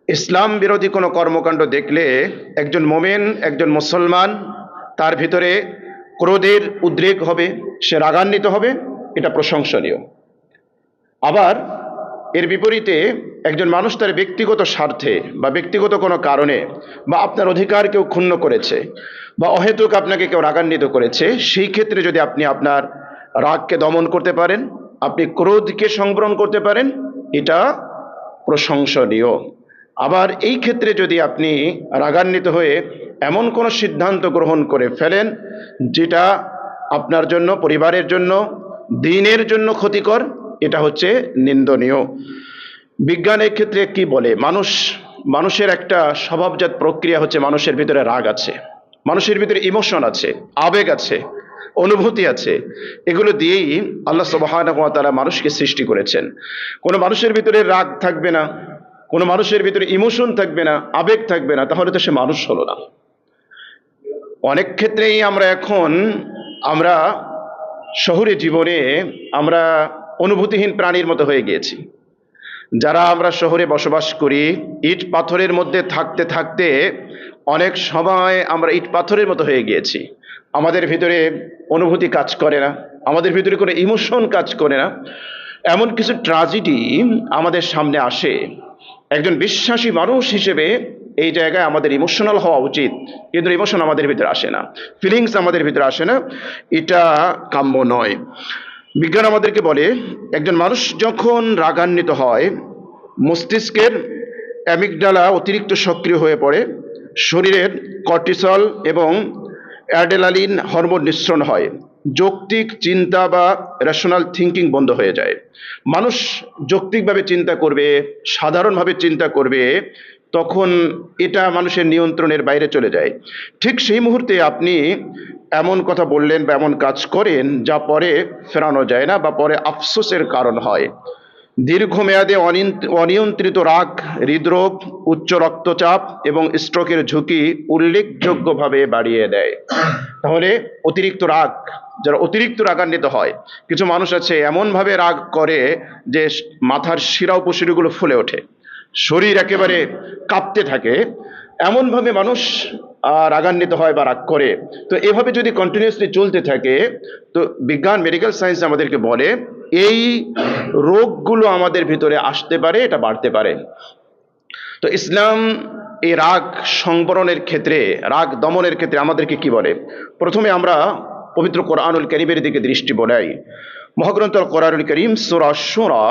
ইসলাম বিরোধী কোনো কর্মকাণ্ড দেখলে একজন মোমেন, একজন মুসলমান তার ভিতরে ক্রোধের উদ্রেক হবে, সে রাগান্বিত হবে, এটা প্রশংসনীয়। আবার এর বিপরীতে একজন মানুষ তার ব্যক্তিগত স্বার্থে বা ব্যক্তিগত কোনো কারণে বা আপনার অধিকার কেউ ক্ষুণ্ণ করেছে বা অহেতুক আপনাকে কেউ রাগান্বিত করেছে, সেই ক্ষেত্রে যদি আপনি আপনার রাগকে দমন করতে পারেন, আপনি ক্রোধকে সংবরণ করতে পারেন, এটা প্রশংসনীয়। আবার এই ক্ষেত্রে যদি আপনি রাগান্বিত হয়ে এমন কোনো সিদ্ধান্ত গ্রহণ করে ফেলেন যেটা আপনার জন্য, পরিবারের জন্য, দিনের জন্য ক্ষতিকর, এটা হচ্ছে নিন্দনীয়। বিজ্ঞানের ক্ষেত্রে কি বলে, মানুষের একটা স্বভাবজাত প্রক্রিয়া হচ্ছে মানুষের ভিতরে রাগ আছে, মানুষের ভিতরে ইমোশন আছে, আবেগ আছে, অনুভূতি আছে। এগুলো দিয়েই আল্লাহ সুবহানাহু ওয়া তাআলা মানুষকে সৃষ্টি করেছেন। কোনো মানুষের ভিতরে রাগ থাকবে না, কোনো মানুষের ভিতরে ইমোশন থাকবে না, আবেগ থাকবে না, তাহলে তো সে মানুষ হলো না। অনেক ক্ষেত্রেই আমরা শহুরে জীবনে আমরা অনুভূতিহীন প্রাণীর মতো হয়ে গিয়েছি। যারা আমরা শহরে বসবাস করি, ইট পাথরের মধ্যে থাকতে থাকতে অনেক সময় আমরা ইট পাথরের মতো হয়ে গিয়েছি। আমাদের ভিতরে অনুভূতি কাজ করে না, আমাদের ভিতরে কোনো ইমোশন কাজ করে না। এমন কিছু ট্র্যাজেডি আমাদের সামনে আসে। একজন বিশ্বাসী মানুষ হিসেবে এই জায়গায় আমাদের ইমোশনাল হওয়া উচিত, কিন্তু ইমোশন আমাদের ভিতরে আসে না, ফিলিংস আমাদের ভিতরে আসে না। এটা কাম্য নয়। বিজ্ঞান আমাদেরকে বলে একজন মানুষ যখন রাগান্বিত হয়, মস্তিষ্কের অ্যামিগডালা অতিরিক্ত সক্রিয় হয়ে পড়ে, শরীরের কর্টিসল এবং অ্যাড্রেনালিন হরমোন নিঃসরণ হয়, যৌক্তিক চিন্তা বা রেশনাল থিঙ্কিং বন্ধ হয়ে যায়। মানুষ যৌক্তিকভাবে চিন্তা করবে, সাধারণভাবে চিন্তা করবে, তখন এটা মানুষের নিয়ন্ত্রণের বাইরে চলে যায়। ঠিক সেই মুহূর্তে আপনি এমন কথা বললেন বা এমন কাজ করেন যা পরে ফেরানো যায় না বা পরে আফসোসের কারণ হয়। দীর্ঘমেয়াদে অনিয়ন্ত্রিত রাগ হৃদরোগ, উচ্চ রক্তচাপ এবং স্ট্রোকের ঝুঁকি উল্লেখযোগ্যভাবে বাড়িয়ে দেয়। তাহলে যারা অতিরিক্ত রাগান্বিত হয়, কিছু মানুষ আছে এমনভাবে রাগ করে যে মাথার শিরা উপশিরাগুলো ফুলে ওঠে, শরীর একেবারে কাঁপতে থাকে, এমনভাবে মানুষ রাগান্বিত হয় বা রাগ করে। তো এভাবে যদি কন্টিনিউয়াসলি চলতে থাকে, তো বিজ্ঞান, মেডিকেল সায়েন্স আমাদেরকে বলে এই রোগগুলো আমাদের ভিতরে আসতে পারে, এটা বাড়তে পারে। তো ইসলাম এই রাগ সংবরণের ক্ষেত্রে, রাগ দমনের ক্ষেত্রে আমাদেরকে কি বলে? প্রথমে আমরা পবিত্র কোরআনুল কারীমের দিকে দৃষ্টি বোলাই। মহাগ্রন্থ কোরআনুল কারীম সূরা শুরা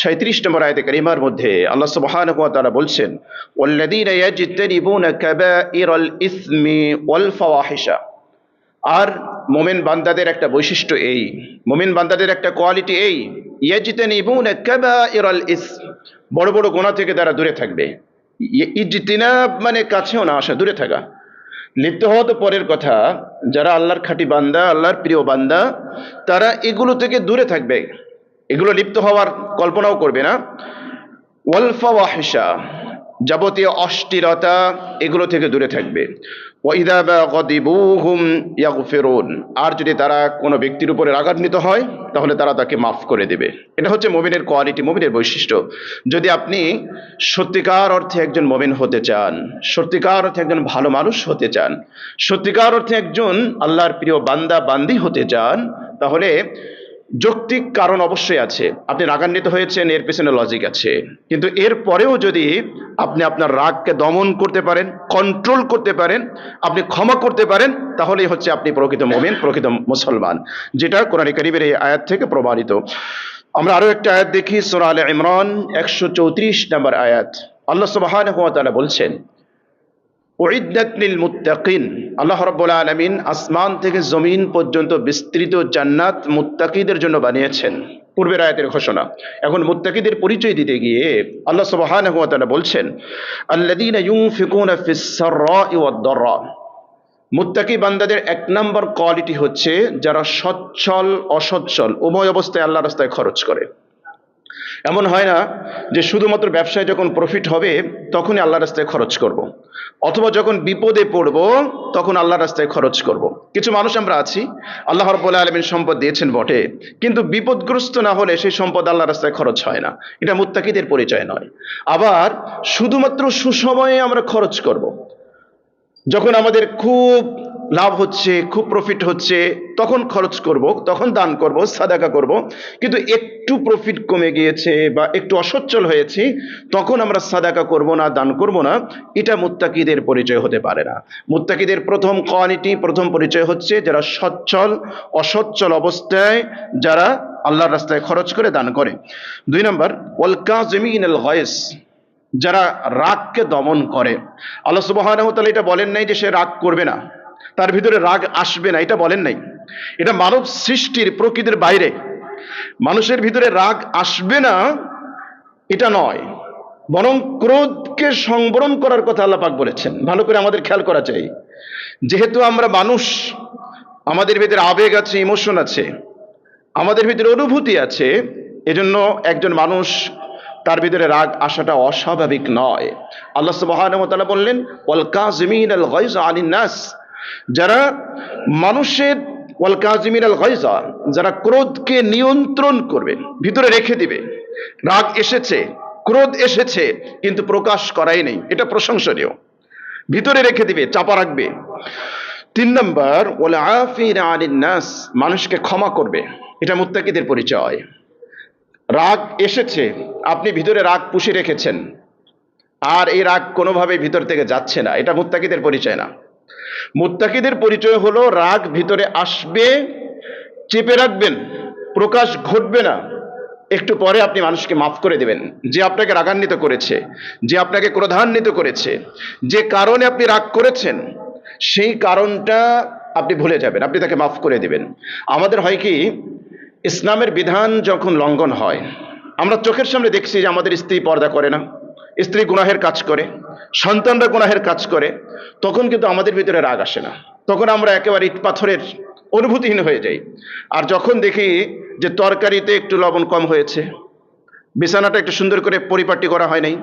37 নম্বর আয়াতে কারিমার মধ্যে আল্লাহ সুবহানাহু ওয়া তাআলা বলছেন, ওয়াল্লাযীনা ইয়াজতানিবুনা কাবাইরাল ইসমি ওয়াল ফাওয়াহিশা। আর মুমিন বান্দাদের একটা বৈশিষ্ট্য এই, মুমিন বান্দাদের একটা কোয়ালিটি এই, ইয়াজতানিবুনা কাবাইরাল ইসম, বড় বড় গুনাহ থেকে তারা দূরে থাকবে। ইজতিনাব মানে কাছেও না আসা, দূরে থাকা। লিপ্ত হওয়া তো পরের কথা, যারা আল্লাহর খাঁটি বান্দা, আল্লাহর প্রিয় বান্দা, তারা এগুলো থেকে দূরে থাকবে, এগুলো লিপ্ত হওয়ার কল্পনাও করবে না। ওয়াল ফাওয়াহিশা, যাবতীয় অশ্লীলতা, এগুলো থেকে দূরে থাকবে। ওয়াইদা গাদিবু হুম ইয়াগফিরুন, আর যদি তারা কোনো ব্যক্তির উপরে রাগান্বিত হয় তাহলে তারা তাকে মাফ করে দেবে। এটা হচ্ছে মুমিনের কোয়ালিটি, মুমিনের বৈশিষ্ট্য। যদি আপনি সত্যিকার অর্থে একজন মুমিন হতে চান, সত্যিকার অর্থে একজন ভালো মানুষ হতে চান, সত্যিকার অর্থে একজন আল্লাহর প্রিয় বান্দা বান্দি হতে চান, তাহলে যৌক্তিক কারণ অবশ্যই আছে। আপনি রাগান্বিত হয়েছেন, এর পেছনে লজিক আছে। কিন্তু এর পরেও যদি আপনি আপনার রাগকে দমন করতে পারেন, কন্ট্রোল করতে পারেন, আপনি ক্ষমা করতে পারেন, তাহলেই হচ্ছে আপনি প্রকৃত মুমিন, প্রকৃত মুসলমান, যেটা কোরআন কারীমের এই আয়াত থেকে প্রমাণিত। আমরা আরো একটা আয়াত দেখি, সূরা আলে ইমরান 134 নম্বর আয়াত। আল্লাহ সুবহানাহু ওয়া তাআলা বলছেন, উইদ্দাত লিল মুত্তাকিন, আল্লাহ রাব্বুল আলামিন আসমান থেকে জমিন পর্যন্ত বিস্তৃত জান্নাত মুত্তাকিদের জন্য বানিয়েছেন। পূর্বের আয়াতের ঘোষণা। এখন মুত্তাকিদের পরিচয় দিতে গিয়ে আল্লাহ সুবহানাহু ওয়া তাআলা বলছেন, আল্লাযীনা ইউনফিকুনা ফিস সাররাই ওয়াদ দাররা। মুত্তাকি বান্দাদের এক নম্বর কোয়ালিটি হচ্ছে যারা সচ্ছল অসচ্ছল উভয় অবস্থায় আল্লাহর রাস্তায় খরচ করে। এমন হয় না যে শুধুমাত্র ব্যবসায় যখন প্রফিট হবে তখনই আল্লাহর রাস্তায় খরচ করব। অথবা যখন বিপদে পড়ব তখন আল্লাহর রাস্তায় খরচ করব। কিছু মানুষ আমরা আছি, আল্লাহ রাব্বুল আলামিন সম্পদ দিয়েছেন বটে, কিন্তু বিপদগ্রস্ত না হলে সেই সম্পদ আল্লাহর রাস্তায় খরচ হয় না। এটা মুত্তাকিদের পরিচয় নয়। আবার শুধুমাত্র সুসময়ে আমরা খরচ করব, যখন আমাদের খুব লাভ হচ্ছে, খুব প্রফিট হচ্ছে, তখন খরচ করব, তখন দান করব, সাদাকা করব। কিন্তু একটু প্রফিট কমে গিয়েছে বা একটু অসচ্ছল হয়েছি, তখন আমরা সাদাকা করব না, দান করব না। এটা মুত্তাকিদের পরিচয় হতে পারে না। মুত্তাকিদের প্রথম কোয়ালিটি, প্রথম পরিচয় হচ্ছে যারা সচ্ছল, অসচ্ছল অবস্থায় যারা আল্লাহর রাস্তায় খরচ করে দান করে। 2 নম্বর, ওয়াল কাযিমিনাল গায়জ, যারা রাগকে দমন করে। আল্লাহ সুবহানাহু ওয়া তাআলা এটা বলেন নাই যে সে রাগ করবে না, তার ভিতরে রাগ আসবে না, এটা বলেন নাই। এটা মানব সৃষ্টির, প্রকৃতির বাইরে। মানুষের ভিতরে রাগ আসবে না এটা নয়, বরং ক্রোধকে সংবরণ করার কথা আল্লাহ পাক বলেছেন। ভালো করে আমাদের খেয়াল করা চাই। যেহেতু আমরা মানুষ, আমাদের ভিতরে আবেগ আছে, ইমোশন আছে, আমাদের ভিতরে অনুভূতি আছে, এজন্য একজন মানুষ তার ভিতরে রাগ আসাটা অস্বাভাবিক নয়। আল্লাহ সুবহানাহু ওয়া তাআলা বললেন, ওয়াল কাযিমিনাল গায়জ আনিন নাস, যারা মানুষের, ওয়াল কাযিমিনাল গায়জ, যারা ক্রোধকে নিয়ন্ত্রণ করবে, ভিতরে রেখে দিবে। রাগ এসেছে, ক্রোধ এসেছে, কিন্তু প্রকাশ করাই নেই, এটা প্রশংসনীয়। ভিতরে রেখে দিবে, চাপা রাখবে। 3 নম্বর, ওয়াল আফিনা আনিন নাস, মানুষকে ক্ষমা করবে। এটা মুত্তাকিদের পরিচয়। রাগ এসেছে, আপনি ভিতরে রাগ পুষে রেখেছেন, আর এই রাগ কোনোভাবে ভিতর থেকে যাচ্ছে না, এটা মুত্তাকিদের পরিচয় না। মুত্তাকিদের পরিচয় হলো রাগ ভিতরে আসবে, চেপে রাখবেন, প্রকাশ ঘটবে না। একটু পরে আপনি মানুষকে মাফ করে দেবেন, যে আপনাকে রাগান্বিত করেছে, যে আপনাকে ক্রোধান্বিত করেছে, যে কারণে আপনি রাগ করেছেন, সেই কারণটা আপনি ভুলে যাবেন, আপনি তাকে মাফ করে দিবেন। আমাদের হয় কি, ইসলামের বিধান যখন লঙ্ঘন হয়, আমরা চোখের সামনে দেখছি যে আমাদের স্ত্রী পর্দা করে না, স্ত্রী গুনাহের কাজ করে, সন্তানরা গুনাহের কাজ করে, তখন কিন্তু আমাদের ভিতরে রাগ আসে না, তখন আমরা একেবারে ইট পাথরের অনুভূতিহীন হয়ে যাই। আর যখন দেখি যে তরকারিতে একটু লবণ কম হয়েছে, বিছানাটা একটু সুন্দর করে পরিপাটি করা হয় নাই,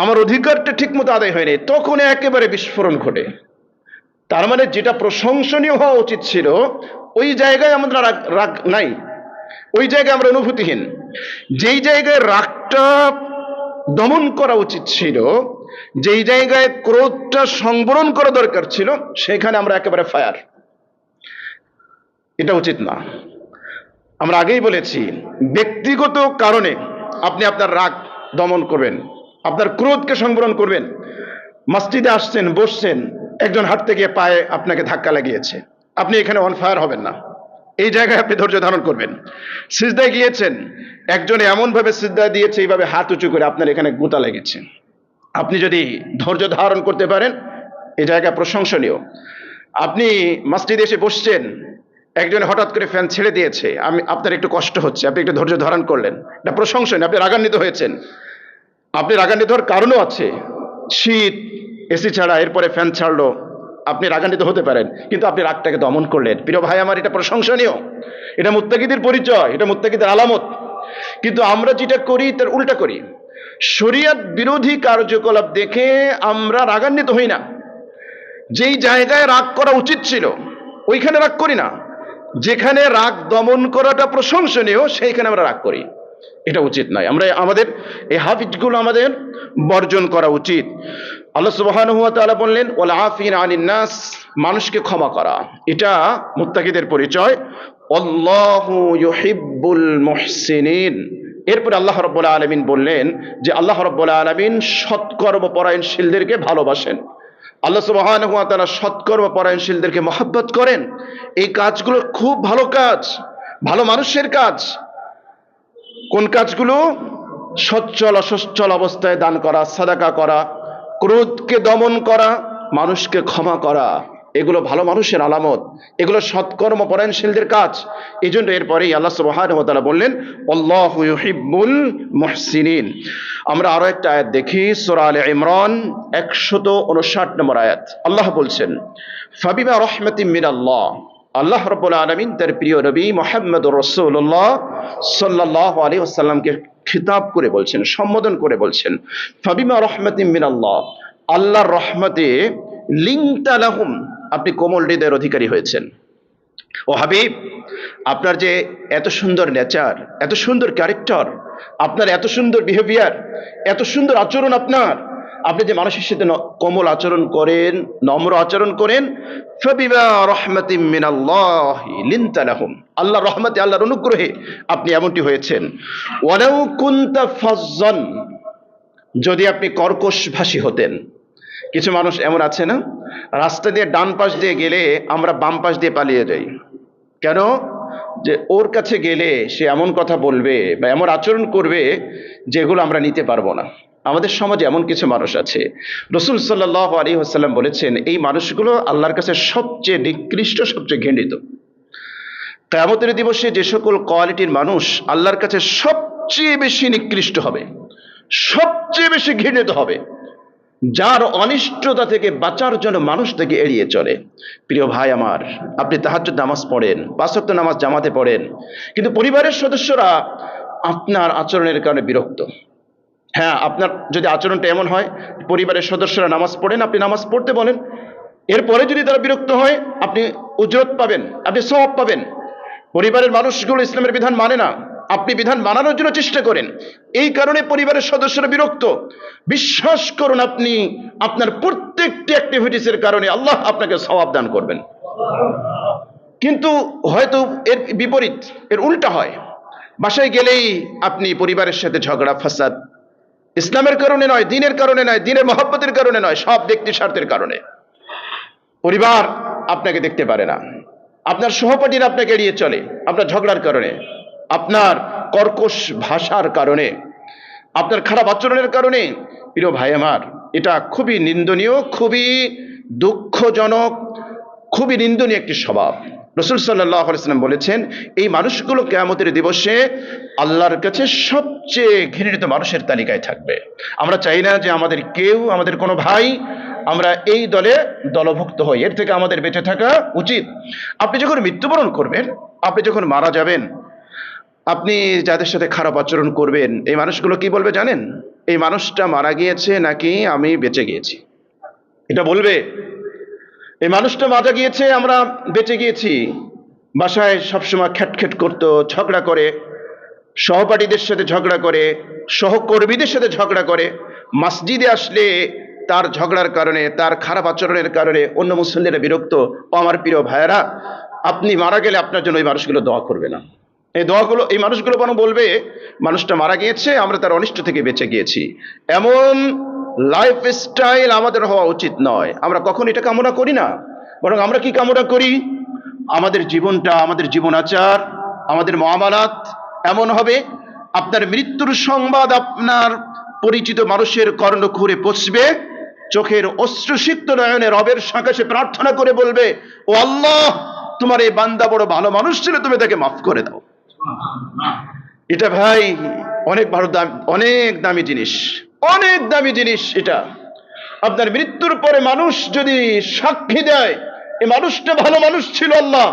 আমার অধিকারটা ঠিক মতো আদায় হয় নাই, তখন একেবারে বিস্ফোরণ ঘটে। তার মানে যেটা প্রশংসনীয় হওয়া উচিত ছিল, ওই জায়গায় আমাদের রাগ রাগ নাই, ওই জায়গায় আমরা অনুভূতিহীন। যেই জায়গায় রাগটা দমন করা উচিত ছিল, যেই জায়গায় ক্রোধটা সংবরণ করা দরকার ছিল, সেখানে আমরা একেবারে ফায়ার। এটা উচিত না। আমরা আগেই বলেছি, ব্যক্তিগত কারণে আপনি আপনার রাগ দমন করবেন, আপনার ক্রোধকে সংবরণ করবেন। মসজিদে আসছেন, বসছেন, একজন হাঁটতে গিয়ে পায়ে আপনাকে ধাক্কা লাগিয়েছে, আপনি এখানে অন ফায়ার হবেন না, এই জায়গায় আপনি ধৈর্য ধারণ করবেন। সিজদায় গিয়েছেন, একজন এমন ভাবে সিজদা দিয়েছে, এইভাবে হাত উঁচু করে, আপনার এখানে গুতা লেগেছে, আপনি যদি ধৈর্য ধারণ করতে পারেন, এই জায়গা প্রশংসনীয়। আপনি মসজিদে এসে বসছেন, একজন হঠাৎ করে ফ্যান ছেড়ে দিয়েছে, আপনার একটু কষ্ট হচ্ছে, আপনি একটু ধৈর্য ধারণ করলেন, এটা প্রশংসনীয়। আপনি রাগান্বিত হয়েছেন, আপনি রাগান্বিত হওয়ার কারণও আছে, শীত, এসি ছাড়া, এরপরে ফ্যান ছাড়লো, আপনি রাগান্বিত হতে পারেন, কিন্তু আপনি রাগটাকে দমন করলেন। প্রিয় ভাই আমার, এটা প্রশংসনীয়, এটা মুত্তাকিদের পরিচয়, এটা মুত্তাকিদের আলামত। কিন্তু আমরা যেটা করি তার উল্টা করি। শরীয়ত বিরোধী কার্যকলাপ দেখে আমরা রাগান্বিত হই না, যেই জায়গায় রাগ করা উচিত ছিল ওইখানে রাগ করি না, যেখানে রাগ দমন করাটা প্রশংসনীয় সেইখানে আমরা রাগ করি। এটা উচিত নয়। আমরা আমাদের এই হাবিটগুলো আমাদের বর্জন করা উচিত। আল্লাহ সুবহানাহু ওয়া তাআলা বললেন, ওয়াল আফিনা আনিন নাস, মানুষকে ক্ষমা করা, এটা মুত্তাকিদের পরিচয়। আল্লাহু ইউহিব্বুল মুহসিনিন। এরপরে আল্লাহ রাব্বুল আলামিন বললেন যে আল্লাহ রাব্বুল আলামিন সৎকর্মপরায়ণশীলদেরকে ভালোবাসেন। আল্লাহ সুবহানাহু ওয়া তাআলা সৎকর্মপরায়ণশীলদেরকে মহব্বত করেন। এই কাজগুলো খুব ভালো কাজ, ভালো মানুষের কাজ। কোন কাজগুলো? সচ্ছল অসচ্ছল অবস্থায় দান করা, সাদাকা করা, ক্রোধকে দমন করা, মানুষকে ক্ষমা করা, এগুলো ভালো মানুষের আলামত, এগুলো সৎকর্মপরায়ণশীলদের কাজ। এই জন্য এরপরেই আল্লাহ সুবহানাহু ওয়া তাআলা বললেন, আল্লাহু ইউহিব্বুল মুহসিনিন। আমরা আরো একটা আয়াত দেখি, সূরা আলে ইমরান 159 নম্বর আয়াত। আল্লাহ বলছেন, ফাবিমা রাহমাতিম মিনাল্লাহ, আল্লাহ রাব্বুল আলামিন তার প্রিয় নবী মুহাম্মদুর রাসূলুল্লাহ সাল্লাল্লাহু আলাইহি ওয়াসাল্লামকে খিতাব করে বলছেন, সম্বোধন করে বলছেন, ফাবিমা রাহমাতিন মিনাল্লাহ, আল্লাহর রহমতে লিনতা লাহুম, আপনি কোমল হৃদয়ের অধিকারী হয়েছেন। ও হাবিব, আপনার যে এত সুন্দর নেচার, এত সুন্দর ক্যারেক্টার, আপনার এত সুন্দর বিহেভিয়ার, এত সুন্দর আচরণ, আপনি যে মানুষের সাথে কোমল আচরণ করেন, নম্র আচরণ করেন, ফাবিমা রাহমাতিন মিনাল্লাহি লিনতা লাহুম, আল্লাহর রহমতে, আল্লাহর অনুগ্রহে আপনি এমনটি হয়েছেন। ওয়ালাউ কুনতা ফাজ্জান, যদি আপনি কর্কশভাষী হতেন। কিছু মানুষ এমন আছে না, রাস্তা দিয়ে ডান পাশ দিয়ে গেলে আমরা বাম পাশ দিয়ে পালিয়ে যাই। কেন? যে ওর কাছে গেলে সে এমন কথা বলবে বা এমন আচরণ করবে যেগুলো আমরা নিতে পারবো না। আমাদের সমাজে এমন কিছু মানুষ আছে। রাসূল সাল্লাল্লাহু আলাইহি ওয়াসাল্লাম বলেছেন, এই মানুষগুলো আল্লাহর কাছে সবচেয়ে নিকৃষ্ট, সবচেয়ে ঘৃণিত। কিয়ামতের দিবসে যে সকল কোয়ালিটির মানুষ আল্লাহর কাছে সবচেয়ে বেশি নিকৃষ্ট হবে, সবচেয়ে বেশি ঘৃণিত হবে, যার অনিষ্টতা থেকে বাঁচার জন্য মানুষ থেকে এড়িয়ে চলে। প্রিয় ভাই আমার, আপনি তাহাজ্জুদ নামাজ পড়েন, 5 ওয়াক্ত নামাজ জামাতে পড়েন, কিন্তু পরিবারের সদস্যরা আপনার আচরণের কারণে বিরক্ত। হ্যাঁ, আপনার যদি আচরণটা এমন হয়, পরিবারের সদস্যরা নামাজ পড়েন, আপনি নামাজ পড়তে বলেন, এরপরে যদি তারা বিরক্ত হয়, আপনি উজরত পাবেন, আপনি সওয়াব পাবেন। পরিবারের মানুষগুলো ইসলামের বিধান মানে না, আপনি বিধান মানানোর জন্য চেষ্টা করেন, এই কারণে পরিবারের সদস্যরা বিরক্ত। বিশ্বাস করুন, আপনি আপনার প্রত্যেকটি অ্যাক্টিভিটিসের কারণে আল্লাহ আপনাকে সওয়াব দান করবেন। কিন্তু হয়তো এর বিপরীত, এর উল্টা হয়। বাসায় গেলেই আপনি পরিবারের সাথে ঝগড়া ফাসাদ, ইসলামের কারণে নয়, দ্বীনের কারণে নয়, দ্বীনের মহব্বতের কারণে নয়, সব ব্যক্তি স্বার্থের কারণে। পরিবার আপনাকে দেখতে পারে না, আপনার সহপাঠীরা আপনাকে এড়িয়ে চলে, আপনার ঝগড়ার কারণে, আপনার কর্কশ ভাষার কারণে, আপনার খারাপ আচরণের কারণে। প্রিয় ভাই আমার, এটা খুবই নিন্দনীয়, খুবই দুঃখজনক, খুবই নিন্দনীয় একটি স্বভাব। রাসূল সাল্লাল্লাহু আলাইহি ওয়াসাল্লাম বলেছেন, এই মানুষগুলো কিয়ামতের দিবসে আল্লাহর কাছে সবচেয়ে ঘৃণিত মানুষের তালিকায় থাকবে। আমরা চাই না যে আমাদের কেউ, আমাদের কোনো ভাই, আমরা এই দলে দলভুক্ত হই। এর থেকে আমাদের বেঁচে থাকা উচিত। আপনি যখন মৃত্যুবরণ করবেন, আপনি যখন মারা যাবেন, আপনি যাদের সাথে খারাপ আচরণ করবেন, এই মানুষগুলো কি বলবে জানেন? এই মানুষটা মারা গিয়েছে নাকি আমি বেঁচে গিয়েছি, এটা বলবে। এই মানুষটা মারা গিয়েছে, আমরা বেঁচে গিয়েছি। বাসায় সবসময় খ্যাটখ্যাট করতো, ঝগড়া করে, সহপাঠীদের সাথে ঝগড়া করে, সহকর্মীদের সাথে ঝগড়া করে, মসজিদে আসলে তার ঝগড়ার কারণে, তার খারাপ আচরণের কারণে অন্য মুসল্লিরা বিরক্ত। ও আমার প্রিয় ভাইয়েরা, আপনি মারা গেলে আপনার জন্য এই মানুষগুলো দোয়া করবে না। এই মানুষগুলো বরং বলবে, মানুষটা মারা গিয়েছে, আমরা তার অনিষ্ট থেকে বেঁচে গিয়েছি। এমন লাইফ স্টাইল আমাদের হওয়া উচিত নয়। আমরা কখন এটা কামনা করি না, বরং আমরা কি কামনা করি? আমাদের জীবনটা, আমাদের জীবন আচার, আমাদের মুআমালাত এমন হবে, আপনার মৃত্যুর সংবাদ আপনার পরিচিত মানুষের কর্ণকুহরে পৌঁছবে, চোখের অশ্রুসিক্ত নয়নে রবের কাছে প্রার্থনা করে বলবে, ও আল্লাহ, তোমার এই বান্দা বড় ভালো মানুষ ছিল, তুমি তাকে মাফ করে দাও। এটা ভাই অনেক ভালো দাম, অনেক দামি জিনিস, অনেক দামি জিনিস। এটা আপনার মৃত্যুর পরে মানুষ যদি সাক্ষী দেয়, এই মানুষটা ভালো মানুষ ছিল, আল্লাহ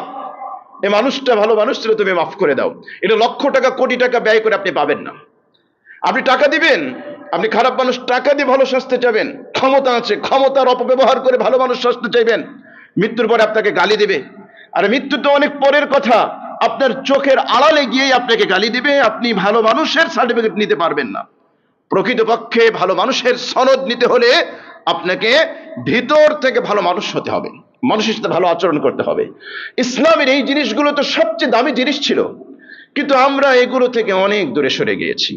এই মানুষটা ভালো মানুষ ছিল, তুমি মাফ করে দাও। এটা লক্ষ টাকা, কোটি টাকা ব্যয় করে আপনি পাবেন না। আপনি টাকা দিবেন, আপনি খারাপ মানুষ, টাকা দিয়ে ভালো শাস্তি চাইবেন, ক্ষমতা আছে, ক্ষমতার অপব্যবহার করে ভালো মানুষ শাস্তি চাইবেন, মৃত্যুর পরে আপনাকে গালি দিবে। আর মৃত্যু তো অনেক পরের কথা, আপনার চোখের আড়ালে গিয়েই আপনাকে গালি দিবে। আপনি ভালো মানুষের সার্টিফিকেট নিতে পারবেন না। প্রকৃতপক্ষে ভালো মানুষের সনদ নিতে হলে আপনাকে ভিতর থেকে ভালো মানুষ হতে হবে, মানুষের সাথে ভালো আচরণ করতে হবে। ইসলামের এই জিনিসগুলো তো সবচেয়ে দামি জিনিস ছিল, কিন্তু আমরা এগুলো থেকে অনেক দূরে সরে গিয়েছি,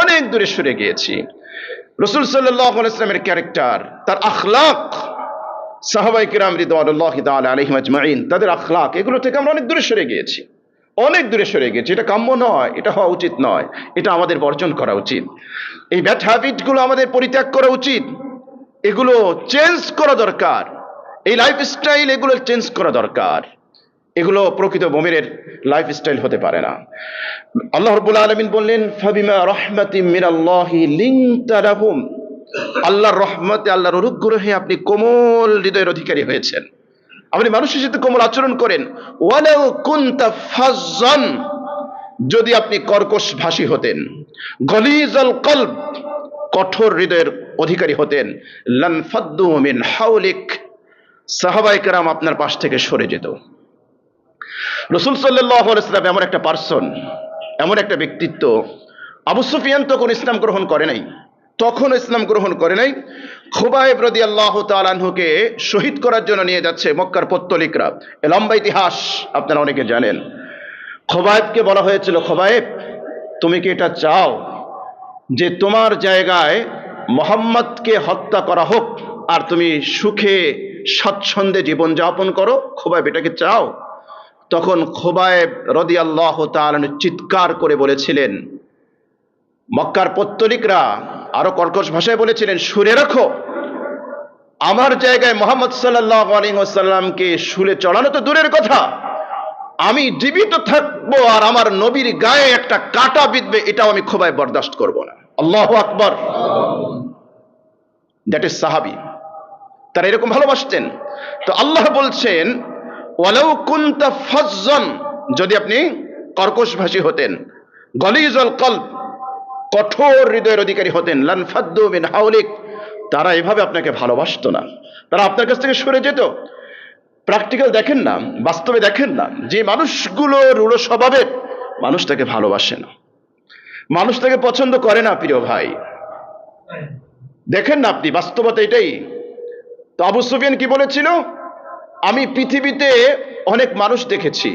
অনেক দূরে সরে গিয়েছি। রাসূল সাল্লাল্লাহু আলাইহি ওয়াসাল্লামের ক্যারেক্টার, তার আখলাক, সাহাবায়ে কিরাম রিদওয়ানুল্লাহি তাআলা আলাইহিম আজমাইন, তাদের আখলাক, এগুলো থেকে আমরা অনেক দূরে সরে গিয়েছি, অনেক দূরে সরে গেছে। এটা কাম্য নয়, এটা হওয়া উচিত নয়, এটা আমাদের বর্জন করা উচিত। এই ব্যাড হ্যাবিটগুলো আমাদের পরিত্যাগ করা উচিত, এগুলো চেঞ্জ করা দরকার। এই লাইফস্টাইল, এগুলো চেঞ্জ করা দরকার। এগুলো প্রকৃত মুমিনের লাইফস্টাইল হতে পারে না। আল্লাহ রাব্বুল আলামিন বললেন, ফাবিমা রাহমাতিম মিনাল্লাহি লিনতা লাহুম, আল্লাহর রহমতে, আল্লাহর অনুগ্রহে আপনি কোমল হৃদয়ের অধিকারী হয়েছেন। আপনি মানুষের সাথে কোমল আচরণ করেন। ওয়ালাউ কুনতা ফাজ্জান, যদি আপনি কর্কশ ভাষী হতেন, গলিজাল কলব, কঠোর হৃদয়ের অধিকারী হতেন, লানফাদ্দু মিন হাওলিক, সাহাবায়ে কেরাম আপনার পাশ থেকে সরে যেত। রাসূল সাল্লাল্লাহু আলাইহি ওয়াসাল্লাম এমন একটা পার্সন, এমন একটা ব্যক্তিত্ব। আবু সুফিয়ান তখন ইসলাম গ্রহণ করে নাই, তখন ইসলাম গ্রহণ করে নাই। খুবাইব রাদিয়াল্লাহু তাআলা আনহুকে শহীদ করার জন্য নিয়ে যাচ্ছে মক্কার পত্তলিকরা। এ লম্বা ইতিহাস আপনারা অনেকে জানেন। খুবাইবকে বলা হয়েছিল, খুবাইব তুমি কি এটা চাও যে তোমার জায়গায় মুহাম্মদকে হত্যা করা হোক আর তুমি সুখে স্বাচ্ছন্দ্যে জীবনযাপন করো? খুবাইব এটা কি চাও? তখন খুবাইব রাদিয়াল্লাহু তাআলা চিৎকার করে বলেছিলেন, মক্কার পত্তলিকরা আরো কর্কশ ভাষায় বলেছিলেন, শুনে রাখো, আমার জায়গায় মুহাম্মদ সাল্লাল্লাহু আলাইহি ওয়াসাল্লামকে শুলে চড়ানো তো দূরের কথা, আমি জীবিত থাকবো আর আমার নবীর গায়ে একটা কাঁটা বিঁধবে, এটাও আমি খুবাইব বরদাস্ত করব না। আল্লাহু আকবার। দ্যাট ইজ সাহাবী। তারা এরকম ভালোবাসতেন। তো আল্লাহ বলছেন, ওয়ালাউ কুনতা ফাজ্জান, যদি আপনি কর্কশভাষী হতেন, গলিজাল কলব, কঠোর হৃদয়ের অধিকারী হতেন, লানফাদ্দু মিন হাওলিক, তারা এভাবে আপনাকে ভালোবাসতো না, তারা আপনার কাছ থেকে সরে যেত। প্র্যাকটিক্যাল দেখেন না, বাস্তবে দেখেন না, যে মানুষগুলো রূঢ় স্বভাবের, মানুষ তাকে ভালোবাসে না, মানুষ তাকে পছন্দ করে না। প্রিয় ভাই, দেখেন না আপনি, বাস্তবতা এটাই। তো আবু সুফিয়ান কি বলেছিল? আমি পৃথিবীতে অনেক মানুষ দেখেছি,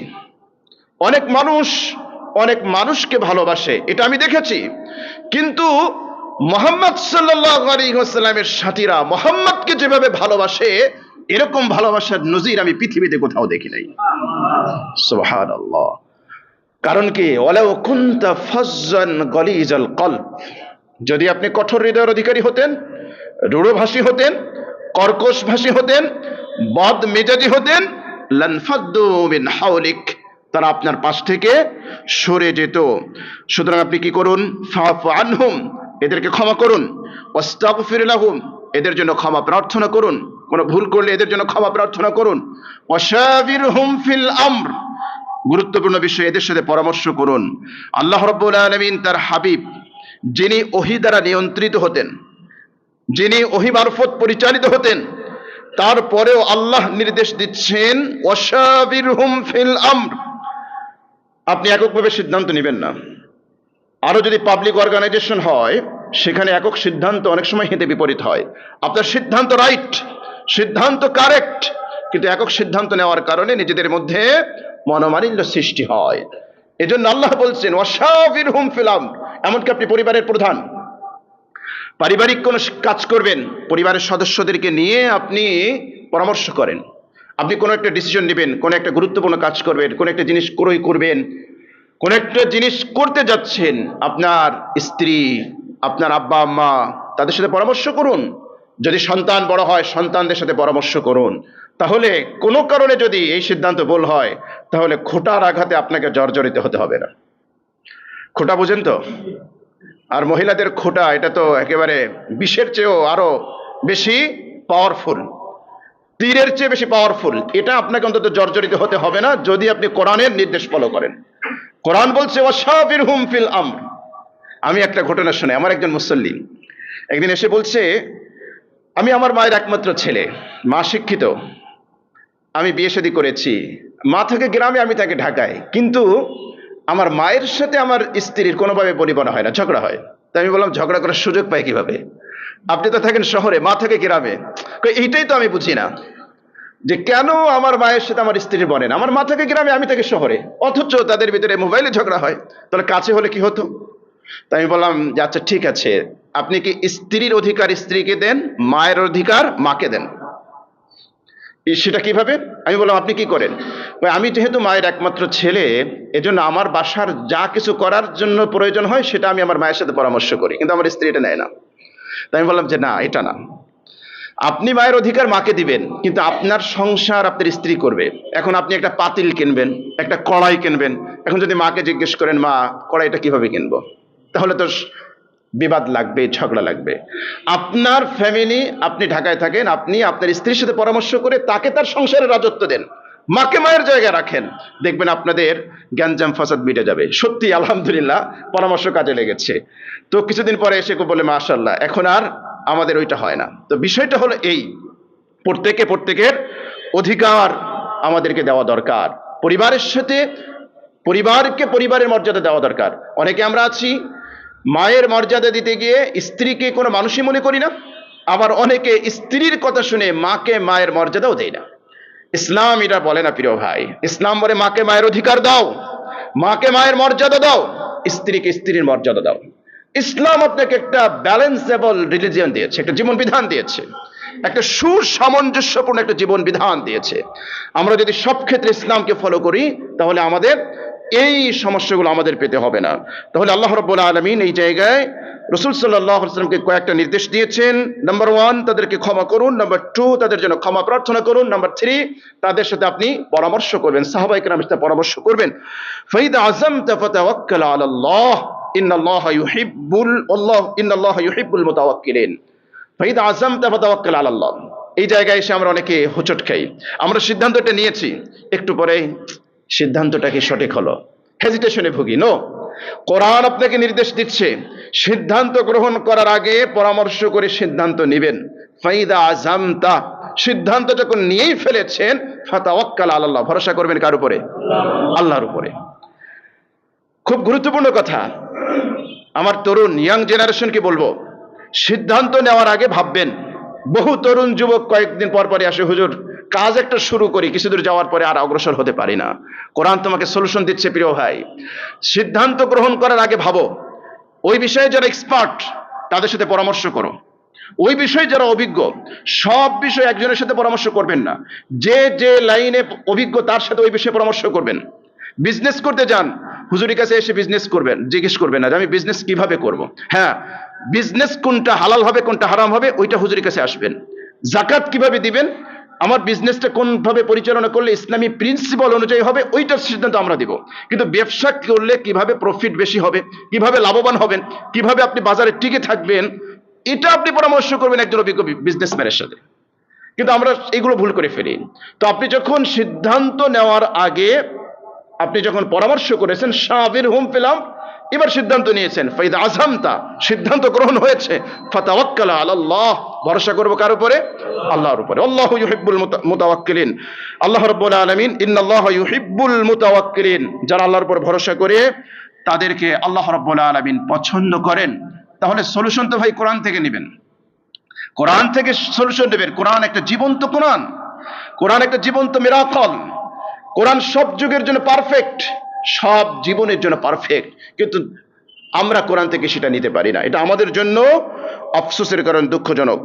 অনেক মানুষ অনেক মানুষকে ভালোবাসে, এটা আমি দেখেছি, কিন্তু মুহাম্মদ সাল্লাল্লাহু আলাইহি ওয়াসাল্লামের সাথীরা মুহাম্মদকে যেভাবে ভালোবাসে, এরকম ভালোবাসার নজির আমি পৃথিবীতে কোথাও দেখি নাই। সুবহানাল্লাহ। কারণ কি? ওয়ালাউ কুনতা ফাজ্জান গলিজাল কলব, যদি আপনি কঠোর হৃদয়ের অধিকারী হতেন, রূঢ়ভাষী হতেন, কর্কশভাষী হতেন, বদ মেজাজি হতেন, লানফাদ্দু মিন হাওলিক, তারা আপনার পাশ থেকে সরে যেত। সুতরাং আপনি কি করুন? ফাফু আনহুম, এদেরকে ক্ষমা করুন। ওয়াস্তাগফির লাহুম, এদের জন্য ক্ষমা প্রার্থনা করুন, কোনো ভুল করলে এদের জন্য ক্ষমা প্রার্থনা করুন। ওয়াশাবিরহুম ফিল আমর, গুরুত্বপূর্ণ বিষয়ে এদের সাথে পরামর্শ করুন। আল্লাহ রাব্বুল আলামিন তার হাবিব, যিনি ওহী দ্বারা নিয়ন্ত্রিত হতেন, যিনি ওহী মারফত পরিচালিত হতেন, তারপরেও আল্লাহ নির্দেশ দিচ্ছেন ওয়াশাবিরহুম ফিল আমর, আপনি এককভাবে সিদ্ধান্ত নেবেন না। আরো যদি পাবলিক অর্গানাইজেশন হয়, সেখানে একক সিদ্ধান্ত অনেক সময় হিতে বিপরীত হয়। আপনার সিদ্ধান্ত রাইট, সিদ্ধান্ত কারেক্ট, কিন্তু একক সিদ্ধান্ত নেওয়ার কারণে নিজেদের মধ্যে মনোমালিন্য সৃষ্টি হয়। এজন্য আল্লাহ বলছেন ওয়াশাবিরহুম ফিল আমর। এমনকি আপনি পরিবারের প্রধান, পারিবারিক কোনো কাজ করবেন, পরিবারের সদস্যদেরকে নিয়ে আপনি পরামর্শ করেন। আপনি কোনো একটা ডিসিশন নেবেন, কোনো একটা গুরুত্বপূর্ণ কাজ করবেন, কোনো একটা জিনিস ক্রয় করবেন, কোন একটা জিনিস করতে যাচ্ছেন, আপনার স্ত্রী, আপনার আব্বা আম্মা, তাদের সাথে পরামর্শ করুন। যদি সন্তান বড় হয়, সন্তানদের সাথে পরামর্শ করুন। তাহলে কোনো কারণে যদি এই সিদ্ধান্ত ভুল হয়, তাহলে খোঁটার আঘাতে আপনাকে জর্জরিত হতে হবে না। খোঁটা বুঝেন তো? আর মহিলাদের খোঁটা, এটা তো একেবারে বিষের চেয়েও আরো বেশি পাওয়ারফুল, তীরের চেয়ে বেশি পাওয়ারফুল। এটা আপনাকে অন্তত জর্জরিত হতে হবে না যদি আপনি কোরআনের নির্দেশ ফলো করেন। কোরআন বলছে ওয়াশাবিরহুম ফিল আমর। আমি একটা ঘটনা শুনে, আমার একজন মুসল্লি একদিন এসে বলছে, আমি আমার মায়ের একমাত্র ছেলে, মা শিক্ষিত, আমি বিয়ে শাদী করেছি, মা থাকে গ্রামে, আমি থাকি ঢাকায়, কিন্তু আমার মায়ের সাথে আমার স্ত্রীর কোনোভাবে পরিবহন হয় না, ঝগড়া হয়। তাই আমি বললাম, ঝগড়া করার সুযোগ পাই কিভাবে? আপনি তো থাকেন শহরে, মা থাকে গ্রামে। এইটাই তো আমি বুঝি না, যে কেন আমার মায়ের সাথে আমার স্ত্রীর বনে না? আমার মা থাকে গ্রামে, আমি থাকি শহরে, অথচ তাদের ভিতরে মোবাইলে ঝগড়া হয়। তাহলে কাছে হলে কি হতো? তাই আমি বললাম যে আচ্ছা ঠিক আছে, আপনি কি স্ত্রীর অধিকার স্ত্রীকে দেন, মায়ের অধিকার মাকে দেন। সেটা কিভাবে? আমি বললাম আপনি কি করেন? আমি যেহেতু মায়ের একমাত্র ছেলে, এজন্য আমার বাসার যা কিছু করার জন্য প্রয়োজন হয় সেটা আমি আমার মায়ের সাথে পরামর্শ করি, কিন্তু আমার স্ত্রী এটা নেয় না। তাই আমি বললাম যে না, এটা না, আপনি মায়ের অধিকার মাকে দিবেন, কিন্তু আপনার সংসার আপনার স্ত্রী করবে। এখন আপনি একটা পাতিল কিনবেন, একটা কড়াই কিনবেন, এখন যদি মাকে জিজ্ঞেস করেন মা কড়াইটা কিভাবে কিনবো, তাহলে তো বিবাদ লাগবে, ঝগড়া লাগবে। আপনার ফ্যামিলি, আপনি ঢাকায় থাকেন, আপনি আপনার স্ত্রীর সাথে পরামর্শ করে তাকে তার সংসারে রাজত্ব দেন, মাকে মায়ের জায়গায় রাখেন, দেখবেন আপনাদের গ্যাঞ্জাম ফাসাদ মিটে যাবে। সত্যি আলহামদুলিল্লাহ পরামর্শ কাজে লেগেছে। তো কিছুদিন পরে এসে বলে মাশাআল্লাহ, এখন আর আমাদের ওইটা হয় না। তো বিষয়টা হলো এই, প্রত্যেকের অধিকার আমাদেরকে দেওয়া দরকার। পরিবারের সাথে পরিবারকে পরিবারের মর্যাদা দেওয়া দরকার। অনেকে আমরা আছি মায়ের মর্যাদা দিতে গিয়ে স্ত্রীকে কোনো মানুষই মনে করি না, আবার অনেকে স্ত্রীর কথা শুনে মাকে মায়ের মর্যাদাও দেয় না। ইসলাম এটা বলে না প্রিয় ভাই। ইসলাম বলে মাকে মায়ের অধিকার দাও, মাকে মায়ের মর্যাদা দাও, স্ত্রীকে স্ত্রীর মর্যাদা দাও। ইসলাম আপনাকে একটা ব্যালেন্সেবল রিলিজিয়ন দিয়েছে, একটা জীবন বিধান দিয়েছে, একটা সুসামঞ্জস্যপূর্ণ একটা জীবন বিধান দিয়েছে। আমরা যদি সব ক্ষেত্রে ইসলামকে ফলো করি তাহলে আমাদের এই সমস্যাগুলো আমাদের পেতে হবে না। তাহলে আল্লাহ রাব্বুল আলামিন এই জায়গায় রাসূল সাল্লাল্লাহু আলাইহি ওয়াসাল্লামকে কয়েকটা নির্দেশ দিয়েছেন। নাম্বার 1, তাদেরকে ক্ষমা করুন। নাম্বার 2, তাদের জন্য ক্ষমা প্রার্থনা করুন। নাম্বার 3, তাদের সাথে আপনি পরামর্শ করবেন, সাহাবায়ে কেরামের সাথে পরামর্শ করবেন। ফাইদা আযামতা ফাতাওয়াক্কাল আলাল্লাহ ইন্নাল্লাহা ইউহিব্বুল মুতাওয়াক্কিলিন। ফাইদা আযামতা ফাতাওয়াক্কাল আলাল্লাহ। এই জায়গায় এসে আমরা অনেকে হোঁচট খাই। আমরা সিদ্ধান্তটা নিয়েছি, একটু পরে সিদ্ধান্তটা কি সঠিক হলো, হেজিটেশনে ভুগি। নো, কোরআন আপনাকে নির্দেশ দিচ্ছে সিদ্ধান্ত গ্রহণ করার আগে পরামর্শ করে সিদ্ধান্ত নেবেন। ফাইদা আযামতা, সিদ্ধান্ত যখন নিয়েই ফেলেছেন, ফাতাওয়াক্কাল আলাল্লাহ, ভরসা করবেন কার উপরে? আল্লাহর উপরে। খুব গুরুত্বপূর্ণ কথা। আমার তরুণ ইয়াং জেনারেশনকে বলবো, সিদ্ধান্ত নেওয়ার আগে ভাববেন। বহু তরুণ যুবক কয়েকদিন পর পরে আসে, হুজুর কাজ একটা শুরু করি, কিছু দূর যাওয়ার পরে আর অগ্রসর হতে পারি না। কোরআন তোমাকে সলিউশন দিচ্ছে প্রিয় ভাই। সিদ্ধান্ত গ্রহণ করার আগে ভাবো, ওই বিষয়ে যারা এক্সপার্ট তাদের সাথে পরামর্শ করো, ওই বিষয়ে যারা অভিজ্ঞ, সব বিষয়ে একজনের সাথে পরামর্শ করবেন না। যে যে লাইনে অভিজ্ঞ তার সাথে ওই বিষয়ে পরামর্শ করবেন। বিজনেস করতে যান, হুজুরের কাছে এসে বিজনেস করবেন, জিজ্ঞেস করবেন না যে আমি বিজনেস কিভাবে করব। হ্যাঁ, বিজনেস কোনটা হালাল হবে কোনটা হারাম হবে ওইটা হুজুরের কাছে আসবেন। জাকাত কিভাবে দিবেন, আমার বিজনেসটা কোনভাবে পরিচালনা করলে ইসলামী প্রিন্সিপাল অনুযায়ী হবে, ওইটার সিদ্ধান্ত আমরা দিব। কিন্তু ব্যবসা করলে কিভাবে প্রফিট বেশি হবে, কিভাবে লাভবান হবেন, কিভাবে আপনি বাজারে টিকে থাকবেন, এটা আপনি পরামর্শ করবেন একজন অভিজ্ঞ বিজনেসম্যানের সাথে। কিন্তু আমরা এগুলো ভুল করে ফেলি। তো আপনি যখন সিদ্ধান্ত নেওয়ার আগে, আপনি যখন পরামর্শ করেছেন, সাবির হুম পেলাম, এবার সিদ্ধান্ত নিয়েছেন, ফাইদা আযামতা, সিদ্ধান্ত গ্রহণ হয়েছে, ফাতাওয়াক্কাল আলাল্লাহ, ভরসা করব কার উপরে? আল্লাহর উপরে। আল্লাহু ইউহিব্বুল মুতাওয়াক্কিলিন। আল্লাহ রাব্বুল আলামিন ইন্নাল্লাহা ইউহিব্বুল মুতাওয়াক্কিলিন, যারা আল্লাহর উপর ভরসা করে তাদেরকে আল্লাহ রাব্বুল আলামিন পছন্দ করেন। তাহলে সলিউশন তো ভাই কোরআন থেকে নেবেন, কোরআন থেকে সলিউশন নেবেন। কোরআন একটা জীবন্ত কোরআন, কোরআন একটা জীবন্ত মিরাকল। কোরআন সব যুগের জন্য পারফেক্ট, সব জীবনের জন্য পারফেক্ট, কিন্তু আমরা কোরআন থেকে সেটা নিতে পারি না। এটা আমাদের জন্য আফসোসের কারণ, দুঃখজনক।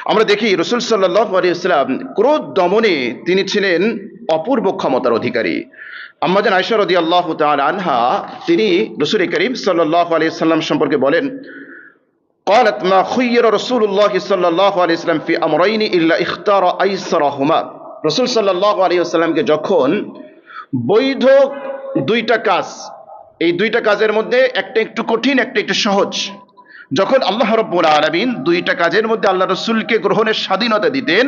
আমরা দেখি রাসূল সাল্লাল্লাহু আলাইহি ওয়াসাল্লাম ক্রোধ দমনে তিনি ছিলেন অপূর্ব ক্ষমতার অধিকারী। আম্মা জান আয়েশা রাদিয়াল্লাহু তাআলা আনহা, তিনি রাসূল করিম সাল্লাল্লাহু আলাইহি ওয়াসাল্লাম সম্পর্কে বলেন, قالت ما خير رسول الله صلى الله عليه وسلم في امرين الا اختار ايسرهما। রাসূল সাল্লাল্লাহু আলাইহি ওয়াসাল্লামকে যখন বৈধ দুইটা কাজ, এই দুইটা কাজের মধ্যে একটা একটু কঠিন একটা একটু সহজ, যখন আল্লাহ রাব্বুল আলামিন দুইটা কাজের মধ্যে আল্লাহ রাসূলকে গ্রহণের স্বাধীনতা দিতেন,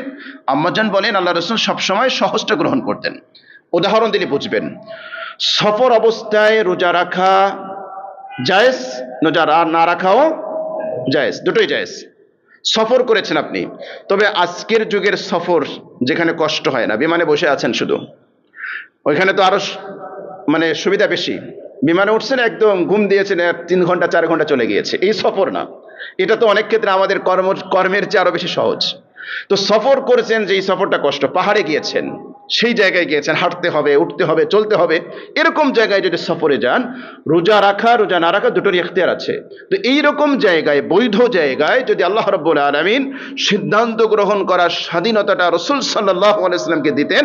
আম্মাজান বলেন আল্লাহ রাসূল সবসময় সহজটা গ্রহণ করতেন। উদাহরণ দিলে বুঝবেন। সফর অবস্থায় রোজা রাখা জায়েজ, রোজা না রাখাও জায়েজ, দুটোই জায়েজ। সফর করেছেন আপনি, তবে আজকের যুগের সফর যেখানে কষ্ট হয় না, বিমানে বসে আছেন শুধু, ওইখানে তো আরো মানে সুবিধা বেশি। বিমানে উঠছেন, একদম ঘুম দিয়েছেন, 3 ঘন্টা 4 ঘন্টা চলে গিয়েছে, এই সফর না। এটা তো অনেক ক্ষেত্রে আমাদের কর্মের চেয়ে আরো বেশি সহজ। তো সফর করেছেন, যে এই সফরটা কষ্ট, পাহাড়ে গিয়েছেন, সেই জায়গায় গিয়েছেন, হাঁটতে হবে, উঠতে হবে, চলতে হবে, এরকম জায়গায় যদি সফরে যান, রোজা রাখা রোজা না রাখা দুটোরই ইখতিয়ার আছে। তো এইরকম জায়গায়, বৈধ জায়গায় যদি আল্লাহ রাব্বুল আলামিন সিদ্ধান্ত গ্রহণ করার স্বাধীনতাটা রাসূল সাল্লাল্লাহু আলাইহি ওয়াসাল্লামকে দিতেন,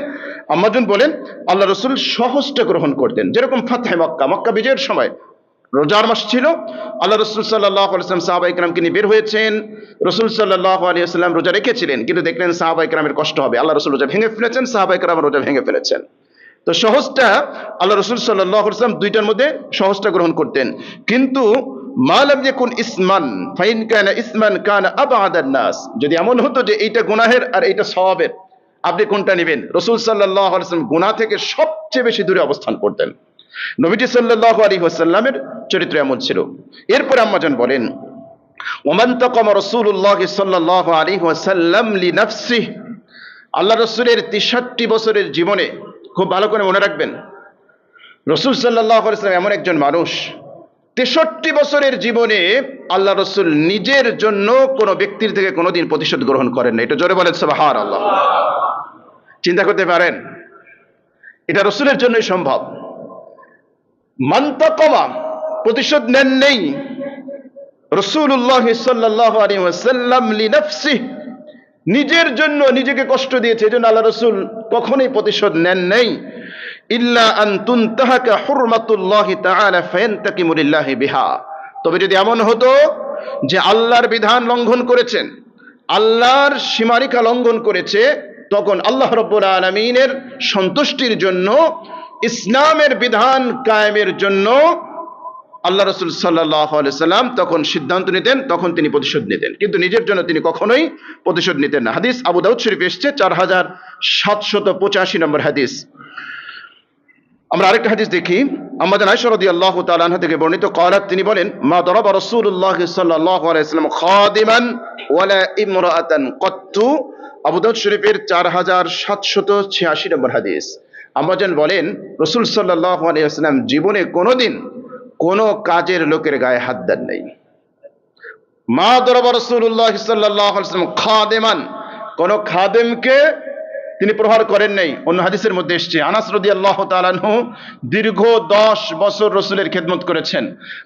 আম্মাজান বলেন আল্লাহ রাসূল সহজটা গ্রহণ করতেন। যেরকম ফাতহে মক্কা, মক্কা বিজয়ের সময় রোজার মাস ছিল, আল্লাহ রাসূল সাল্লাল্লাহু আলাইহি ওয়াসাল্লাম সাহাবায়ে কেরামকে নিয়ে বের হয়েছেন। রাসূল সাল্লাল্লাহু আলাইহি ওয়াসাল্লাম রোজা রেখেছিলেন, কিন্তু দেখলেন সাহাবায়ে কেরামের কষ্ট হবে, আল্লাহ রাসূল রোজা ভেঙে ফেলেছেন, সাহাবায়ে কেরাম রোজা ভেঙে ফেলেছেন। তো সহজটা আল্লাহ রাসূল সাল্লাল্লাহু আলাইহি ওয়াসাল্লাম দুইটার মধ্যে সহজটা গ্রহণ করতেন। কিন্তু মা লাম ইয়াকুন ইসমান ফাইন কানা ইসমান কানা আবআদান নাস। যদি এমন হতো যে এইটা গুনাহের আর এইটা সওয়াবের, আপনি কোনটা নেবেন? রাসূল সাল্লাল্লাহু আলাইহি ওয়াসাল্লাম গুনাহ থেকে সবচেয়ে বেশি দূরে অবস্থান করতেন। নবীজি সাল্লাল্লাহু আলাইহি ওয়াসাল্লামের চরিত্র এমন ছিল। এরপর আম্মাজান বলেন, ওমান তাকামা রাসূলুল্লাহ সাল্লাল্লাহু আলাইহি ওয়াসাল্লাম লিনাফসিহি। আল্লাহ রাসূলের 63 বছরের জীবনে, খুব ভালো করে মনে রাখবেন, রাসূল সাল্লাল্লাহু আলাইহি ওয়াসাল্লাম এমন একজন মানুষ, 63 বছরের জীবনে আল্লাহ রাসূল নিজের জন্য কোন ব্যক্তির থেকে কোনোদিন প্রতিশোধ গ্রহণ করেন না। এটা জোরে বলেন সুবহানাল্লাহ। চিন্তা করতে পারেন, এটা রাসূলের জন্যই সম্ভব। মান তাকামা, প্রতিশোধ নেন নেই রাসূলুল্লাহ সাল্লাল্লাহু আলাইহি ওয়াসাল্লাম লিনাফসিহি, নিজের জন্য নিজেকে কষ্ট দিয়েছে, এজন্য আল্লাহ রাসূল কখনোই প্রতিশোধ নেন নাই। ইল্লা আন তুনতাহাকা হুরমাতুল্লাহি তাআলা ফায়ান্তাকিমু লিল্লাহি বিহা। তবে যদি এমন হতো যে আল্লাহর বিধান লঙ্ঘন করেছেন, আল্লাহর সীমারেখা লঙ্ঘন করেছে, তখন আল্লাহ রাব্বুল আলামিনের সন্তুষ্টির জন্য, ইসলামের বিধান কায়েমের জন্য আল্লাহ রাসূল সাল্লাল্লাহু আলাইহি সাল্লাম তখন সিদ্ধান্ত নিতেন, তখন তিনি প্রতিশোধ নিতেন, কিন্তু নিজের জন্য তিনি কখনোই প্রতিশোধ নিতেন না। হাদিস আবু দাউদ শরীফে এসেছে 4785 নম্বর হাদিস। আমরা আরেকটা হাদিস দেখি, আম্মাজান আয়েশা রাদিয়াল্লাহু তাআলা আনহা থেকে বর্ণিত, ক্বালাত, তিনি বলেন, মা দারাবা রাসূলুল্লাহ সাল্লাল্লাহু আলাইহি ওয়াসাল্লাম খাদিমান ওয়ালা ইমরাআতান কত্তু। আবু দাউদ শরীফের 4786 নম্বর হাদিস। আম্মাজান বলেন, রাসূল সাল্লাল্লাহু আলাইহি ওয়াসাল্লাম জীবনে কোনোদিন কোনো কাজের লোকের গায়ে হাত দেন নাই। মা দারাবা রাসূলুল্লাহ সাল্লাল্লাহু আলাইহি ওয়াসাল্লাম খাদিমান, কোন খাদেমকে তিনি প্রহার করেন নাই। অন্য হাদিসের মধ্যে এসেছে, আনাস রাদিয়াল্লাহু তাআলা আনহু দীর্ঘ 10 বছর রাসূলের খেদমত করেছেন।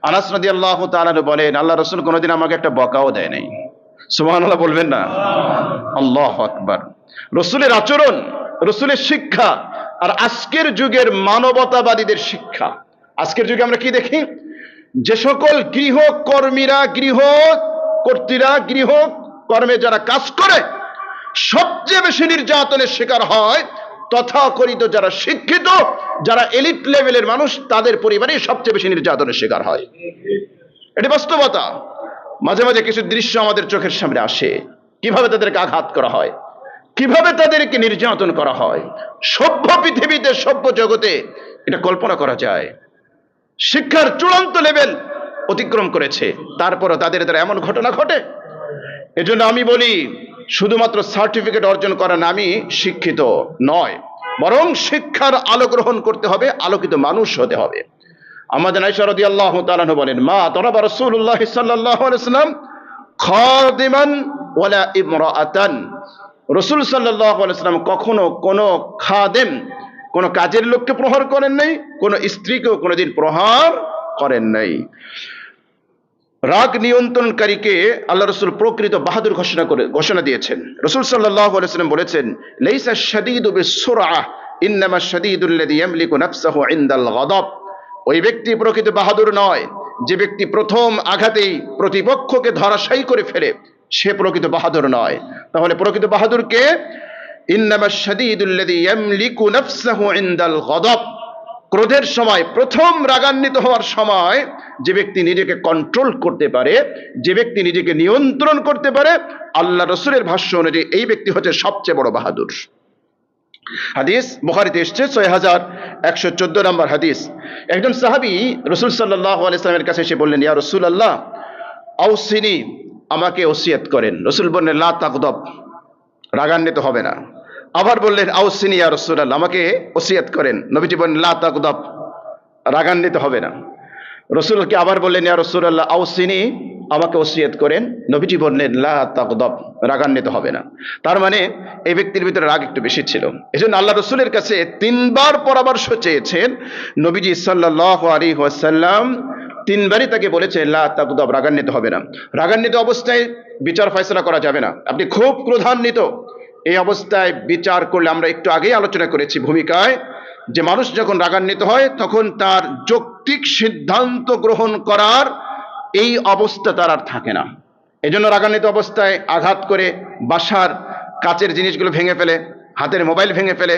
আনাস রাদিয়াল্লাহু তাআলা আনহু বলেন, আল্লাহ রাসূল কোনোদিন আমাকে একটা বকাও দেয় নাই। সুবহানাল্লাহ বলবেন না? আল্লাহু আকবার। রাসূলের আচরণ, রাসূলের শিক্ষা আর আজকের যুগের মানবতাবাদীদের শিক্ষা। আজকের যুগে আমরা কি দেখি? যে সকল গৃহকর্মীরা, গৃহকর্ত্রীরা, গৃহকর্মে যারা কাজ করে সবচেয়ে বেশি নির্যাতনের শিকার হয় তথাকথিত যারা শিক্ষিত, যারা এলিট লেভেলের মানুষ, তাদের পরিবারেই সবচেয়ে বেশি নির্যাতনের শিকার হয়। এটি বাস্তবতা। মাঝে মাঝে কিছু দৃশ্য আমাদের চোখের সামনে আসে, কিভাবে তাদেরকে আঘাত করা হয়, কিভাবে তাদেরকে নির্যাতন করা হয়। সভ্য পৃথিবীতে, সভ্য জগতে এটা কল্পনা করা যায়। শিক্ষার চূড়ান্ত লেভেল অতিক্রম করেছে, তারপরও তাদের দ্বারা এমন ঘটনা ঘটে। এজন্য আমি বলি, শুধুমাত্র সার্টিফিকেট অর্জন করা নামই শিক্ষিত নয়, বরং শিক্ষার আলো গ্রহণ করতে হবে, আলোকিত মানুষ হতে হবে। আমাদের আয়েশা রাদিয়াল্লাহু তাআলা আনহা বলেন, মা দারাবা রাসূলুল্লাহ সাল্লাল্লাহু আলাইহি ওয়াসাল্লাম খাদিমান ওয়ালা ইমরাআতান। রাসূল সাল্লাল্লাহু আলাইহি ওয়াসাল্লাম কখনো কোনো খাদেম, কোন কাজের লোককে প্রহার করেন নাই, কোন স্ত্রীকেও কোনোদিন প্রহার করেন নাই। রাগ নিয়ন্ত্রণকারীকে আল্লাহ রাসূল প্রকৃত বাহাদুর ঘোষণা দিয়েছেন। রাসূল সাল্লাল্লাহু আলাইহি ওয়াসাল্লাম বলেছেন, লাইসা শাদীদু বিসসুরআহ ইন্নামা শাদীদুল্লাযী ইয়ামলিকু নাফসাহু ইনদাল গাদাব। ওই ব্যক্তি প্রকৃত বাহাদুর নয় যে ব্যক্তি প্রথম আঘাতেই প্রতিপক্ষকে ধরাশায়ী করে ফেলে, সে প্রকৃত বাহাদুর নয়। তাহলে প্রকৃত বাহাদুর কে? ইন্নামা শাদীদুল্লাযী ইয়ামলিকু নাফসাহু ইনদাল গাদাব। ক্রোধের সময়, প্রথম রাগান্বিত হওয়ার সময় যে ব্যক্তি নিজেকে কন্ট্রোল করতে পারে, যে ব্যক্তি নিজেকে নিয়ন্ত্রণ করতে পারে, আল্লাহ রাসূলের ভাষ্য অনুযায়ী এই ব্যক্তি হচ্ছে সবচেয়ে বড় বাহাদুর। হাদিস বুখারীতে এসেছে 6114 নম্বর হাদিস। একজন সাহাবী রাসূল সাল্লাল্লাহু আলাইহি ওয়াসাল্লামের কাছে এসে বললেন, ইয়া রাসূলুল্লাহ আওসিনি, আমাকে ওসিয়ত করেন। রাসূল বললেন, লা তাগদাব, রাগান্বিত হবে না। আবার বললেন, আওসিনি ইয়া রাসূলুল্লাহ, আমাকে ওসিয়ত করেন। নবীজি বললেন, লা তাগদাব, রাগান্বিত হবে না। রাসূলকে আবার বললেন, ইয়া রাসূলুল্লাহ আওসিনি, আমাকে ওসিয়ত করেন। নবীজি বললেন, লা তাগদাব, রাগান্বিত হবে না। তার মানে এই ব্যক্তির ভিতরে রাগ একটু বেশি ছিল। এজন্য আল্লাহ রাসূলের কাছে 3 বার পরামর্শ চেয়েছেন নবীজি সাল্লাল্লাহু আলাইহি ওয়াসাল্লাম। 3 বারই তাকে বলেছে, লা তাগদাব, রাগান্বিত হবে না। রাগান্বিত অবস্থায় বিচার ফয়সালা করা যাবে না। আপনি খুব ক্রোধান্বিত, এই অবস্থায় বিচার করলে, আমরা একটু আগেই আলোচনা করেছি ভূমিকায়, যে মানুষ যখন রাগান্বিত হয় তখন তার যৌক্তিক সিদ্ধান্ত গ্রহণ করার এই অবস্থা তার আর থাকে না। এজন্য রাগান্বিত অবস্থায় আঘাত করে বাসার কাচের জিনিসগুলো ভেঙে ফেলে, হাতের মোবাইল ভেঙে ফেলে,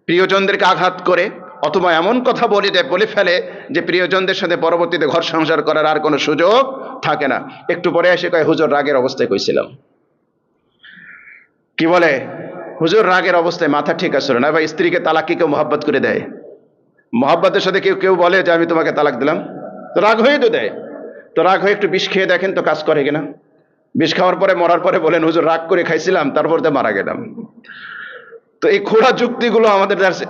প্রিয়জনদেরকে আঘাত করে, অথবা এমন কথা বলে ফেলে যে প্রিয়জনদের সাথে পরবর্তীতে ঘর সংসার করার আর কোনো সুযোগ থাকে না। একটু পরে এসে কয় হুজুর রাগের অবস্থায় কইছিলাম। কি বলে? হুজুর রাগের অবস্থায়, মাথা ঠিক আছে না ভাই? স্ত্রীকে তালাক কি কেউ মহব্বত করে দেয়? মহব্বতের সাথে কেউ কেউ বলে যে আমি তোমাকে তালাক দিলাম? তো রাগ হয়ে তো দেয়। তো রাগ হয়ে একটু বিষ খেয়ে দেখেন তো কাজ করে কিনা। বিষ খাওয়ার পরে মরার পরে বলেন হুজুর রাগ করে খাইছিলাম তারপর তো মারা গেলাম। তো এই খোঁড়া যুক্তিগুলো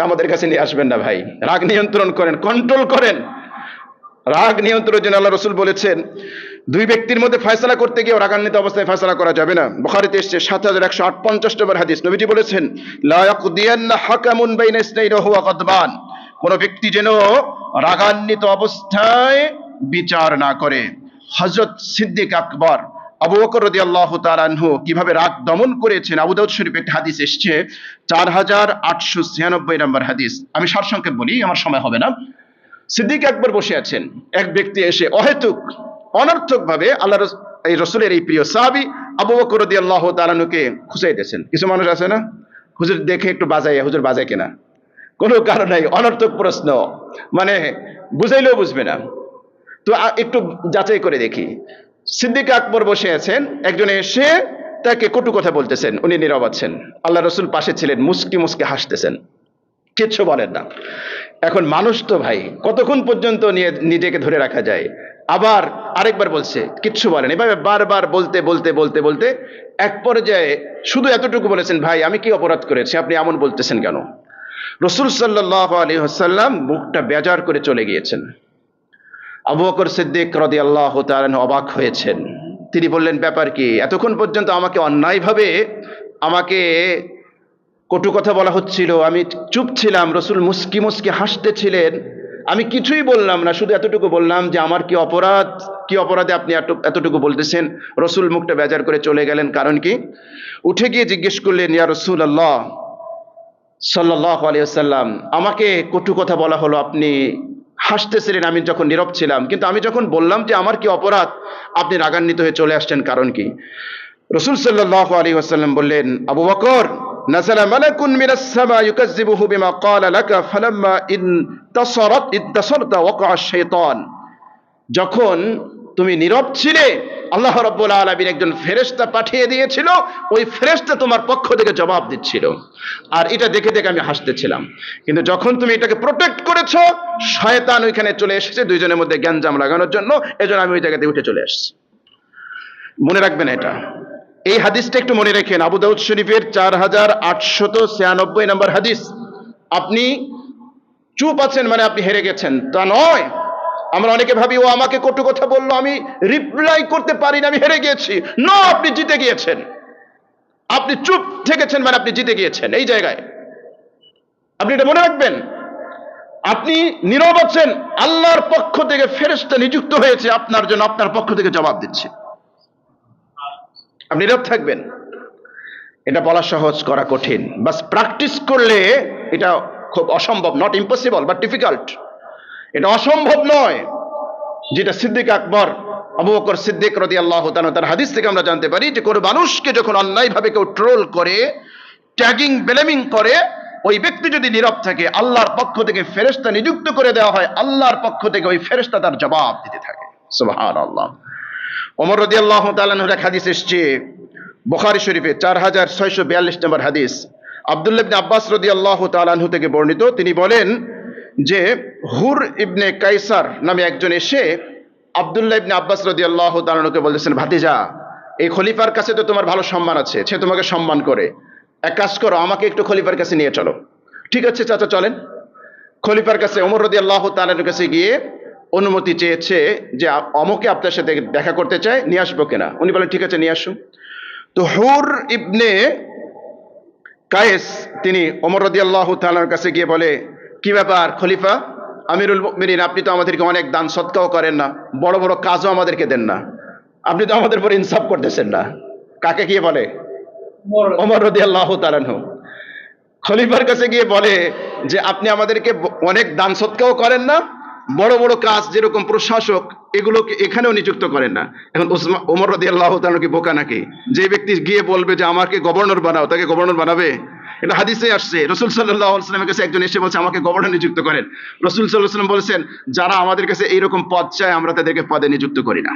আমাদের কাছে নিয়ে আসবেন না ভাই। রাগ নিয়ন্ত্রণ করেন, কন্ট্রোল করেন। রাগ নিয়ন্ত্রণের জন্য আল্লাহ রাসূল বলেছেন, দুই ব্যক্তির মধ্যে ফয়সালা করতে গিয়ে রাগান্বিত অবস্থায় ফয়সালা করা যাবে না। বুখারীতে এসেছে ৭১৫৮ নম্বর হাদিস। নবীজি বলেছেন, লা ইয়াকদিয়ান্না হাকামুন বাইনা ইসনাইনি ওয়া হুয়া গাদবান। কোন ব্যক্তি যেন রাগান্বিত অবস্থায় বিচার না করে। হযরত সিদ্দিক আকবর আবু বকর রাদিয়াল্লাহু তাআলা আনহু কিভাবে রাগ দমন করেছেন, আবু দাউদ শরীফে একটা হাদিস এসেছে ৪৮৯৬ নম্বর হাদিস। আমি সারসংক্ষেপ বলি, আমার সময় হবে না। সিদ্দিক আকবর বসে আছেন, এক ব্যক্তি এসে অহেতুক অনর্থক ভাবে আল্লাহ এই রসুলের এই প্রিয় সাহাবী আবু বকর রাদিয়াল্লাহু তাআলা আনহুকে খুঁচাইতেছেন। কিছু মানুষ আছে না, হুজুর দেখে একটু বাজায়, হুজুর বাজায় কিনা, কোনো কারণ নাই, অনর্থক প্রশ্ন, মানে বুঝাইলেও বুঝবে না। তো একটু যাচাই করে দেখি। সিদ্দিক আকবর বসে আছেন, একজন এসে তাকে কটু কথা বলতেছেন, উনি নীরব আছেন। আল্লাহ রসুল পাশে ছিলেন, মুস্কি মুস্কি হাসতেছেন, কিচ্ছু বলেন না। এখন মানুষ তো ভাই কতক্ষণ পর্যন্ত নিজেকে ধরে রাখা যায়। আবার আরেকবার বলছে, কিচ্ছু বলেন। এভাবে বারবার বলতে বলতে বলতে বলতে এক পর্যায়ে শুধু এতটুকু বলেছেন, ভাই আমি কি অপরাধ করেছি, আপনি এমন বলতেছেন কেন? রাসূল সাল্লাল্লাহু আলাইহি ওয়াসাল্লাম মুখটা বেজার করে চলে গিয়েছেন। আবু বকর সিদ্দিক রাদিয়াল্লাহু তাআলা অবাক হয়েছেন। তিনি বললেন, ব্যাপার কি? এতক্ষণ পর্যন্ত আমাকে অন্যায়ভাবে আমাকে কটু কথা বলা হচ্ছিল, আমি চুপ ছিলাম, রসুল মুস্কি মুস্কি হাসতেছিলেন, আমি কিছুই বললাম না, শুধু এতটুকু বললাম যে আমার কি অপরাধ, কি অপরাধে আপনি এতটুকু বলতেছেন? রসুল মুখটা বেজার করে চলে গেলেন। কারণ কি? উঠে গিয়ে জিজ্ঞেস করলেন, ইয়া রাসূলুল্লাহ সাল্লাল্লাহু আলাইহি ওয়াসাল্লাম, আমাকে কটু কথা বলা হলো, আপনি হাসতেছিলেন আমি যখন নীরব ছিলাম, কিন্তু আমি যখন বললাম যে আমার কি অপরাধ, আপনি রাগান্বিত হয়ে চলে আসছেন, কারণ কি? রাসূল সাল্লাল্লাহু আলাইহি ওয়াসাল্লাম বললেন, আবু বকর, নাযালা মালাকুন মিনাস সামা ইউকাযযিবুহু বিমা ক্বালা লাকা ফালাম্মা ইনতাসারতা ওয়াকা আশ-শাইতান। যখন তুমি নীরব ছিলে, আল্লাহ রাব্বুল আলামিন একজন ফেরেশতা পাঠিয়ে দিয়েছিল, ওই ফেরেশতা তোমার পক্ষ থেকে জবাব দিচ্ছিল, আর এটা দেখে দেখে আমি হাসতেছিলাম। কিন্তু যখন তুমি এটাকে প্রোটেক্ট করেছো, শয়তান ওইখানে চলে এসেছে দুইজনের মধ্যে গ্যাঞ্জাম লাগানোর জন্য, এজন্য আমি ওই জায়গাতে উঠে চলে এসেছি। মনে রাখবেন এটা। এই হাদিসটা একটু মনে রাখেন, আবু দাউদ শরীফের 4896 নম্বর হাদিস। আপনি চুপ আছেন মানে আপনি হেরে গেছেন তা নয়। আমরা অনেকে ভাবি ও আমাকে কটু কথা বললো, আমি রিপ্লাই করতে পারি না, আমি হেরে গিয়েছি। না, আপনি জিতে গিয়েছেন। আপনি চুপ থেকেছেন মানে আপনি জিতে গিয়েছেন। এই জায়গায় আপনি এটা মনে রাখবেন। আপনি নীরব আছেন, আল্লাহর পক্ষ থেকে ফেরেশতা নিযুক্ত হয়েছে আপনার জন্য, আপনার পক্ষ থেকে জবাব দিচ্ছে। আপনি নীরব থাকবেন। এটা বলা সহজ, করা কঠিন। বাস প্র্যাকটিস করলে এটা খুব অসম্ভব, নট ইম্পসিবল বাট ডিফিকাল্ট। এটা অসম্ভব নয়, যেটা সিদ্দিক আকবর আবু বকর সিদ্দিক রাদিয়াল্লাহু তাআলা তার হাদিস থেকে আমরা জানতে পারি যে কোনো মানুষকে যখন অন্যায়ভাবে কেউ ট্রোল করে, ট্যাগিং ব্লেমিং করে, ওই ব্যক্তি যদি নীরব থাকে, আল্লাহর পক্ষ থেকে ফেরেশতা নিযুক্ত করে দেওয়া হয়, আল্লাহর পক্ষ থেকে ওই ফেরেশতা তার জবাব দিতে থাকে। সুবহানাল্লাহ। ওমর রাদিয়াল্লাহু তাআলা এর এক হাদিস এসেছে বুখারী শরীফে 4642 নম্বর হাদিস। আব্দুল্লাহ ইবনে আব্বাস রাদিয়াল্লাহু তাআলা আনহু থেকে বর্ণিত, তিনি বলেন যে হুর ইবনে কায়সার নামে একজন এসে আব্দুল্লাহ ইবনে আব্বাস রাদিয়াল্লাহু তাআলা আনহুকে বলতেছেন, ভাতিজা, এই খলিফার কাছে তো তোমার ভালো সম্মান আছে, সে তোমাকে সম্মান করে, এক কাজ করো, আমাকে একটু খলিফার কাছে নিয়ে চলো। ঠিক আছে চাচা, চলেন। খলিফার কাছে ওমর রাদিয়াল্লাহু তাআলা এর কাছে গিয়ে অনুমতি চেয়েছে যে অমুকে আপনার সাথে দেখা করতে চায়, নিয়ে আসবো কিনা? উনি বলেন ঠিক আছে, নিয়ে আসুন। তো হুর ইবনে কায়েস তিনি ওমর রাদিয়াল্লাহু তাআলার কাছে গিয়ে বলে, কি ব্যাপার খলিফা, আমিরুল মুমিনিন, আপনি তো আমাদেরকে অনেক দান সদকাও করেন না, বড় বড় কাজও আমাদেরকে দেন না, আপনি তো আমাদের উপর ইনসাফ করতেছেন না। কাকে গিয়ে বলে? ওমর রাদিয়াল্লাহু তাআলা আনহু খলিফার কাছে গিয়ে বলে যে আপনি আমাদেরকে অনেক দান সদকাও করেন না, বড় বড় কাজ যেরকম প্রশাসক এগুলোকে এখানেও নিযুক্ত করেন না। এখন ওমর রাদিয়াল্লাহু তাআলা কি বোকা নাকি? যে ব্যক্তি গিয়ে বলবে যে আমাকে গভর্নর বানাও, তাকে গভর্নর বানাবে? এটা হাদিসে আসছে, রাসূল সাল্লাল্লাহু আলাইহি ওয়াসাল্লামের কাছে একজন এসে বলছে আমাকে গভর্নর নিযুক্ত করেন। রাসূল সাল্লাল্লাহু আলাইহি ওয়াসাল্লাম বলেছেন, যারা আমাদের কাছে এইরকম পদ চায় আমরা তাদেরকে পদে নিযুক্ত করি না,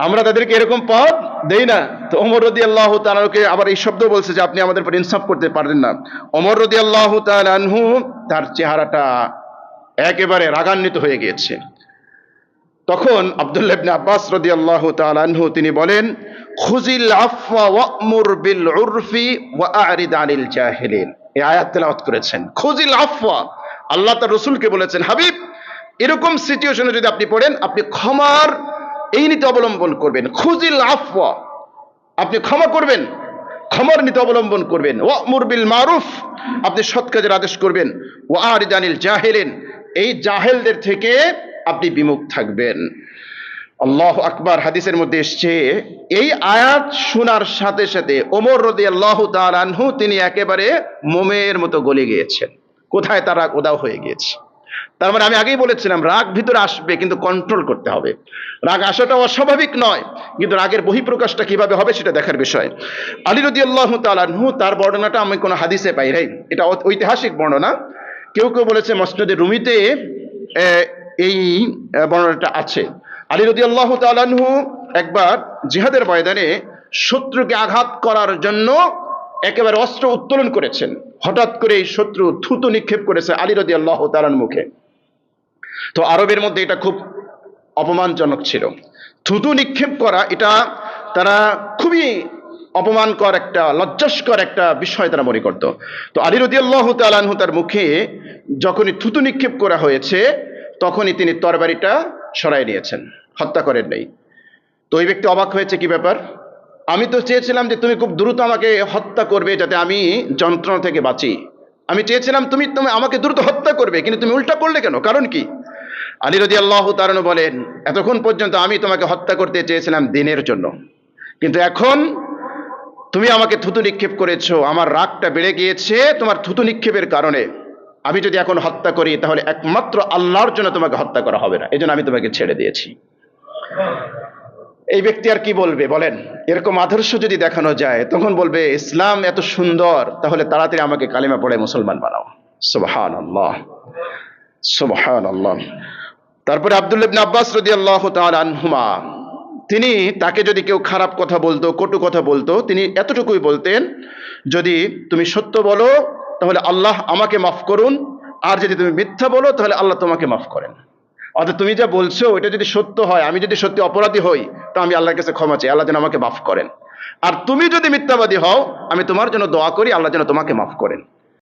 আমরা তাদেরকে এরকম পদ দেই না। তো ওমর রাদিয়াল্লাহু তাআলাকে আবার এই শব্দ বলছে যে আপনি আমাদের উপর ইনসাফ করতে পারেন না। ওমর রাদিয়াল্লাহু তাআলা আনহু তার চেহারাটা একেবারে রাগান্বিত হয়ে গিয়েছে। তখন আব্দুল্লাহ ইবনে আব্বাস রাদিয়াল্লাহু তাআলা আনহু তিনি বলেন, খুজিল আফওয়া ওয়া'মুর বিল উরফি ওয়া আ'রিদ আনিল জাহিলিন। এই আয়াত তেলাওয়াত করেছেন। খুজিল আফওয়া, আল্লাহ তার রাসূলকে বলেছেন, হাবিব এরকম সিচুয়েশনে যদি আপনি পড়েন, আপনি ক্ষমার এই নীতি অবলম্বন করবেন। খুজিল আফওয়া, আপনি ক্ষমা করবেন, ক্ষমার নীতি অবলম্বন করবেন। ওয়া'মুর বিল মারুফ, আপনি সৎ কাজের আদেশ করবেন। ওয়া আ'রিদ আনিল জাহিলিন, এই জাহেলদের থেকে আপনি বিমুখ থাকবেন। আল্লাহু আকবার। হাদিসের মধ্যে এসেছে এই আয়াত শোনার সাথে সাথে ওমর রাদিয়াল্লাহু তাআলা আনহু তিনি একেবারে মোমের মতো গলে গিয়েছেন। কোথায় তার রাগ উধাও হয়ে গিয়েছে। তার মানে আমি আগেই বলেছিলাম রাগ ভিতরে আসবে, কিন্তু কন্ট্রোল করতে হবে। রাগ আসাটা অস্বাভাবিক নয়, কিন্তু রাগের বহিঃপ্রকাশটা কিভাবে হবে সেটা দেখার বিষয়। আলী রাদিয়াল্লাহু তাআলা আনহু তার বর্ণনাটা আমি কোনো হাদিসে পাই নাই, এটা ঐতিহাসিক বর্ণনা। কেউ কেউ বলেছে মসনদে রুমিতে এই বর্ণনাটা আছে। আলী রাদিয়াল্লাহু তাআলা আনহু একবার জিহাদের ময়দানে শত্রুকে আঘাত করার জন্য একেবারে অস্ত্র উত্তোলন করেছেন। হঠাৎ করে এই শত্রু থুতু নিক্ষেপ করেছে আলী রাদিয়াল্লাহু তাআলার মুখে। তো আরবের মধ্যে এটা খুব অপমানজনক ছিল। থুতু নিক্ষেপ করা এটা তারা খুবই অপমানকর, একটা লজ্জাস্কর একটা বিষয় তারা মনে করত। তো আলী রাদিয়াল্লাহু তাআলা আনহু তার মুখে যখনই থুতু নিক্ষেপ করা হয়েছে তখনই তিনি তরবারিটা সরাই নিয়েছেন, হত্যা করেন নাই। তো ওই ব্যক্তি অবাক হয়েছে, কি ব্যাপার? আমি তো চেয়েছিলাম যে তুমি খুব দ্রুত আমাকে হত্যা করবে যাতে আমি যন্ত্রণা থেকে বাঁচি। আমি চেয়েছিলাম তুমি আমাকে দ্রুত হত্যা করবে, কিন্তু তুমি উল্টা করলে কেন? কারণ কি? আলী রাদিয়াল্লাহু তাআলা আনহু বলেন, এতক্ষণ পর্যন্ত আমি তোমাকে হত্যা করতে চেয়েছিলাম দিনের জন্য, কিন্তু এখন তুমি আমাকে থুতু নিক্ষেপ করেছো, আমার রাগটা বেড়ে গিয়েছে তোমার থুতু নিক্ষেপের কারণে। আমি যদি এখন হত্যা করি তাহলে একমাত্র আল্লাহর জন্য তোমাকে হত্যা করা হবে না, এজন্য আমি তোমাকে ছেড়ে দিয়েছি। এই ব্যক্তি আর কি বলবে বলেন? এরকম আদর্শ যদি দেখানো যায় তখন বলবে ইসলাম এত সুন্দর, তাহলে তাড়াতাড়ি আমাকে কালিমা পড়ে মুসলমান বানাও। সুবহানাল্লাহ, সুবহানাল্লাহ। তারপরে আব্দুল্লাহ ইবনে আব্বাস রাদিয়াল্লাহু তাআলা আনহুমা, তিনি তাকে যদি কেউ খারাপ কথা বলতো, কটু কথা বলতো, তিনি এতটুকুই বলতেন, যদি তুমি সত্য বলো তাহলে আল্লাহ আমাকে মাফ করুন, আর যদি তুমি মিথ্যা বলো তাহলে আল্লাহ তোমাকে মাফ করেন। অর্থাৎ তুমি যা বলছো এটা যদি সত্য হয়, আমি যদি সত্যি অপরাধী হই, তো আমি আল্লাহর কাছে ক্ষমা চাই, আল্লাহ যেন আমাকে মাফ করেন। আর তুমি যদি মিথ্যাবাদী হও, আমি তোমার জন্য দোয়া করি, আল্লাহ যেন তোমাকে মাফ করেন।